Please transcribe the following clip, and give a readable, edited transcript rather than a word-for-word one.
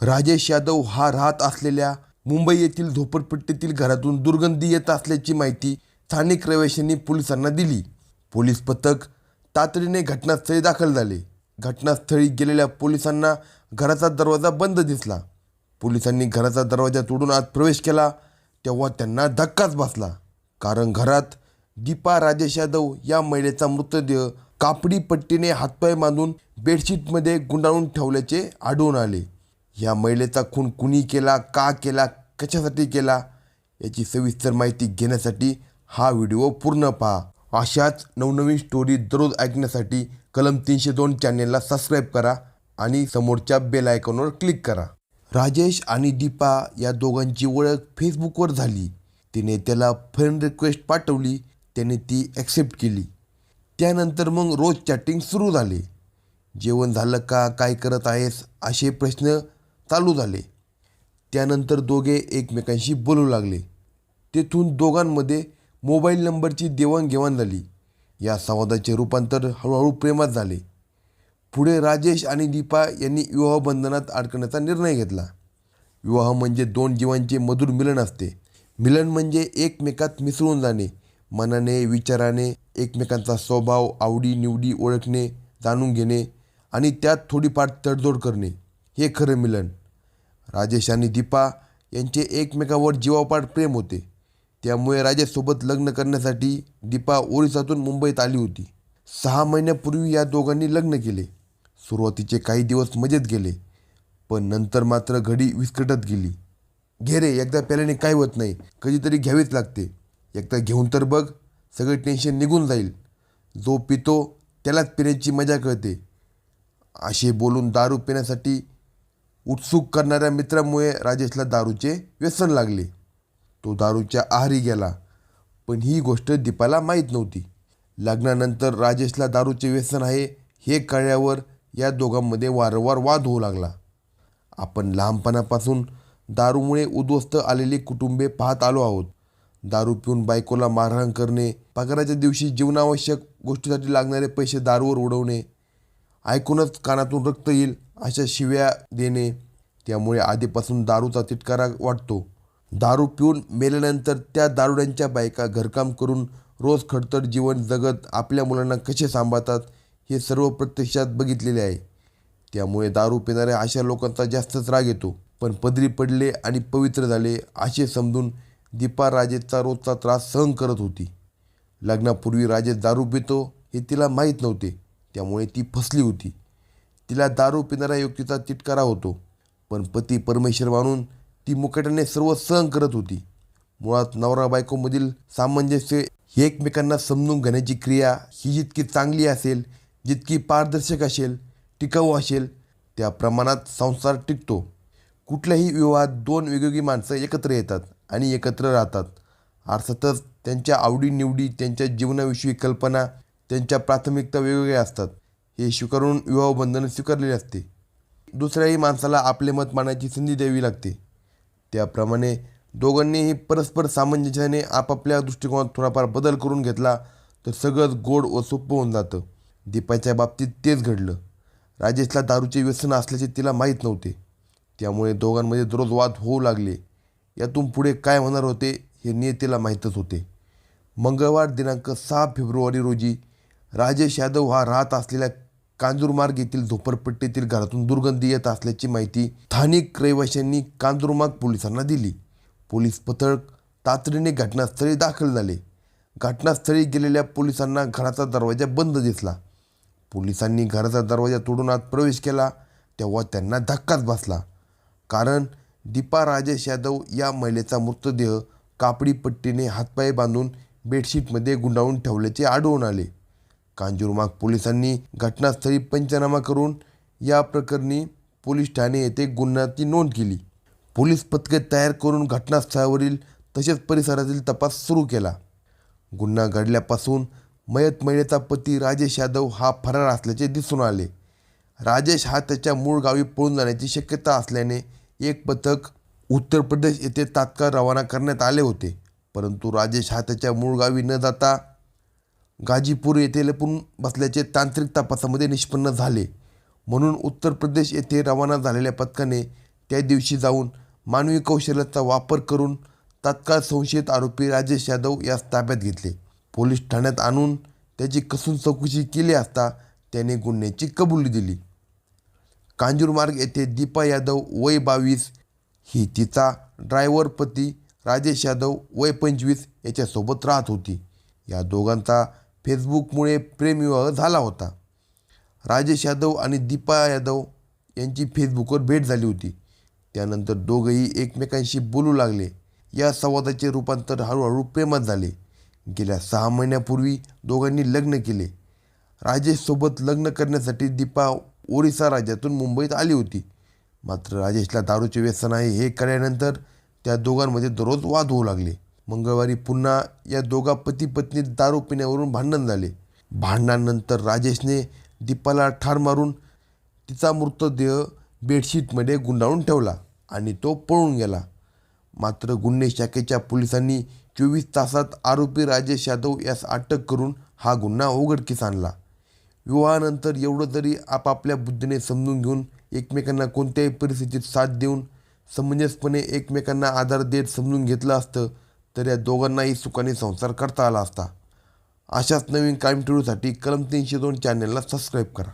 राजेश यादव हा राहत असलेल्या मुंबई येथील झोपडपट्टीतील घरातून दुर्गंधी येत असल्याची माहिती स्थानिक रहिवाशांनी पोलिसांना दिली. पोलीस पथक तातडीने घटनास्थळी दाखल झाले. घटनास्थळी गेलेल्या पोलिसांना घराचा दरवाजा बंद दिसला. पोलिसांनी घराचा दरवाजा तोडून आत प्रवेश केला तेव्हा त्यांना धक्काच बसला. कारण घरात दीपा राजेश यादव या महिलेचा मृतदेह कापडी पट्टीने हातपाय बांधून बेडशीटमध्ये गुंडाळून ठेवल्याचे आढळून आले. या महिलेचा खून कुणी केला, का केला, कशासाठी केला याची सविस्तर माहिती घेण्यासाठी हा व्हिडिओ पूर्ण पहा. अशाच नवनवीन स्टोरी दररोज ऐकण्यासाठी कलम 302 चॅनेलला सबस्क्राईब करा आणि समोरच्या बेल आयकॉनवर क्लिक करा. राजेश आणि दीपा या दोघांची ओळख फेसबुकवर झाली. तिने त्याला फ्रेंड रिक्वेस्ट पाठवली. त्याने ती ॲक्सेप्ट केली. त्यानंतर मग रोज चॅटिंग सुरू झाले. जेवण झालं का, काय करत आहेस असे प्रश्न चालू झाले. त्यानंतर दोघे एकमेकांशी बोलू लागले. तेथून दोघांमध्ये मोबाईल नंबरची देवाणघेवाण झाली. या संवादाचे रूपांतर हळूहळू प्रेमात झाले. पुढे राजेश आणि दीपा यांनी विवाहबंधनात अडकण्याचा निर्णय घेतला. विवाह म्हणजे दोन जीवांचे मधुर मिलन असते. मिलन म्हणजे एकमेकात मिसळून जाणे, मनाने विचाराने एकमेकांचा स्वभाव, आवडीनिवडी ओळखणे, जाणून घेणे आणि त्यात थोडीफार तडजोड करणे, हे खरं मिलन. राजेश आणि दीपा यांचे एकमेकावर जीवापाड प्रेम होते. त्यामुळे राजेशसोबत लग्न करण्यासाठी दीपा ओरिसातून मुंबईत आली होती. 6 महिन्यापूर्वी या दोघांनी लग्न केले. सुरुवातीचे काही दिवस मजेत गेले, पण नंतर मात्र घडी विस्कटत गेली. घे रे, एकदा प्याल्याने काय होत नाही, कधीतरी घ्यावीच लागते. एकदा घेऊन तर बघ, सगळे टेन्शन निघून जाईल. जो पितो त्यालाच पिण्याची मजा कळते. असे बोलून दारू पिण्यासाठी उत्सुक करणाऱ्या मित्रामुळे राजेशला दारूचे व्यसन लागले. तो दारूच्या आहारी गेला. पण ही गोष्ट दीपाला माहीत नव्हती. लग्नानंतर राजेशला दारूचे व्यसन आहे हे कळल्यावर या दोघांमध्ये वारंवार वाद होऊ लागला. आपण लहानपणापासून दारूमुळे उद्ध्वस्त आलेली कुटुंबे पाहत आलो आहोत. दारू पिऊन बायकोला मारहाण करणे, पगाराच्या दिवशी जीवनावश्यक गोष्टीसाठी लागणारे पैसे दारूवर उडवणे, ऐकूनच कानातून रक्त येईल अशा शिव्या देणे. त्यामुळे आधीपासून दारूचा तिटकारा वाटतो. दारू पिऊन मेल्यानंतर त्या दारुड्यांच्या बायका घरकाम करून रोज खडतर जीवन जगत आपल्या मुलांना कसे सांभाळतात हे सर्व प्रत्यक्षात बघितलेले आहे. त्यामुळे दारू पिणाऱ्या अशा लोकांचा जास्तच राग येतो. पण पदरी पडले आणि पवित्र झाले असे समजून दीपा राजेशचा रोजचा त्रास सहन करत होती. लग्नापूर्वी राजेश दारू पितो हे तिला माहीत नव्हते. त्यामुळे ती फसली होती. तिला दारू पिणाऱ्या व्यक्तीचा तिटकारा होतो, पण पती परमेश्वर मानून ती मुकाट्याने सर्व सहन करत होती. मुळात नवरा बायकोमधील सामंजस्य ही एकमेकांना समजून घेण्याची क्रिया ही जितकी चांगली असेल, जितकी पारदर्शक असेल, टिकाऊ असेल, त्या प्रमाणात संसार टिकतो. कुठल्याही विवाहात दोन वेगवेगळी माणसं एकत्र येतात आणि एकत्र राहतात. अर्थातच त्यांच्या आवडीनिवडी, त्यांच्या जीवनाविषयी कल्पना, त्यांच्या प्राथमिकता वेगवेगळ्या असतात. हे स्वीकारून विवाहबंधन स्वीकारलेले असते. दुसऱ्याही माणसाला आपले मत मांडण्याची संधी द्यावी लागते. त्याप्रमाणे दोघांनीही परस्पर सामंजस्याने आपापल्या दृष्टिकोनात थोडाफार बदल करून घेतला तर सगळंच गोड व सोपं होऊन जातं. दीपाच्या बाबतीत तेच घडलं. राजेशला दारूचे व्यसन असल्याचे तिला माहीत नव्हते. त्यामुळे दोघांमध्ये दररोज वाद होऊ लागले. यातून पुढे काय होणार होते हे नियतीला माहीतच होते. मंगळवार दिनांक 6 फेब्रुवारी रोजी राजेश यादव हा राहत असलेल्या कांजूरमार्ग येथील झोपडपट्टीतील घरातून दुर्गंधी येत असल्याची माहिती स्थानिक रहिवाशांनी कांजूरमार्ग पोलिसांना दिली. पोलीस पथक तातडीने घटनास्थळी दाखल झाले. घटनास्थळी गेलेल्या पोलिसांना घराचा दरवाजा बंद दिसला. पोलिसांनी घराचा दरवाजा तोडून आत प्रवेश केला तेव्हा त्यांना धक्काच बसला. कारण दीपा राजेश यादव या महिलेचा मृतदेह कापडी पट्टीने हातपाय बांधून बेडशीटमध्ये गुंडाळून ठेवल्याचे आढळून आले. कांजूरमार्ग पोलिसांनी घटनास्थळी पंचनामा करून या प्रकरणी पोलीस ठाणे येथे गुन्ह्याची नोंद केली. पोलीस पथके तयार करून घटनास्थळावरील तसेच परिसरातील तपास सुरू केला. गुन्हा घडल्यापासून मयत महिलेचा पती राजेश यादव हा फरार असल्याचे दिसून आले. राजेश हा त्याच्या मूळ गावी पळून जाण्याची शक्यता असल्याने एक पथक उत्तर प्रदेश येथे तात्काळ रवाना करण्यात आले होते. परंतु राजेश हा त्याच्या मूळ गावी न जाता गाजीपूर येथे लपून बसल्याचे तांत्रिक तपासामध्ये निष्पन्न झाले. म्हणून उत्तर प्रदेश येथे रवाना झालेल्या पथकाने त्या दिवशी जाऊन मानवी कौशल्याचा वापर करून तात्काळ संशयित आरोपी राजेश यादव यास ताब्यात घेतले. पोलीस ठाण्यात आणून त्याची कसून चौकशी केली असता त्याने गुन्ह्याची कबुली दिली. कांजूरमार्ग येथे दीपा यादव वय 22 ही तिचा ड्रायव्हर पती राजेश यादव वय 25 याच्यासोबत राहत होती. या दोघांचा फेसबुकमुळे प्रेमविवाह झाला होता. राजेश यादव आणि दीपा यादव यांची फेसबुकवर भेट झाली होती. त्यानंतर दोघंही एकमेकांशी बोलू लागले. या संवादाचे रूपांतर हळूहळू प्रेमात झाले. गेल्या 6 महिन्यापूर्वी दोघांनी लग्न केले. राजेशसोबत लग्न करण्यासाठी दीपा ओरिसा राज्यातून मुंबईत आली होती. मात्र राजेशला दारूचे व्यसन आहे हे कळल्यानंतर त्या दोघांमध्ये दररोज वाद होऊ लागले. मंगळवारी पुन्हा या दोघा पती पत्नीत दारू पिण्यावरून भांडण झाले. भांडणानंतर राजेशने दीपाला ठार मारून तिचा मृतदेह बेडशीटमध्ये गुंडाळून ठेवला आणि तो पळून गेला. मात्र गुन्हे शाखेच्या पोलिसांनी 24 तासात आरोपी राजेश यादव यास अटक करून हा गुन्हा उघडकीस आणला. विवाहानंतर एवढं तरी आपापल्या बुद्धीने समजून घेऊन एकमेकांना कोणत्याही परिस्थितीत साथ देऊन समंजसपणे एकमेकांना आधार देत समजून घेतलं असतं तर या दोघांनाही सुखाने संसार करता आला असता. अशाच नवीन क्राईम टिव्हीसाठी कलम 302 चॅनलला सबस्क्राईब करा.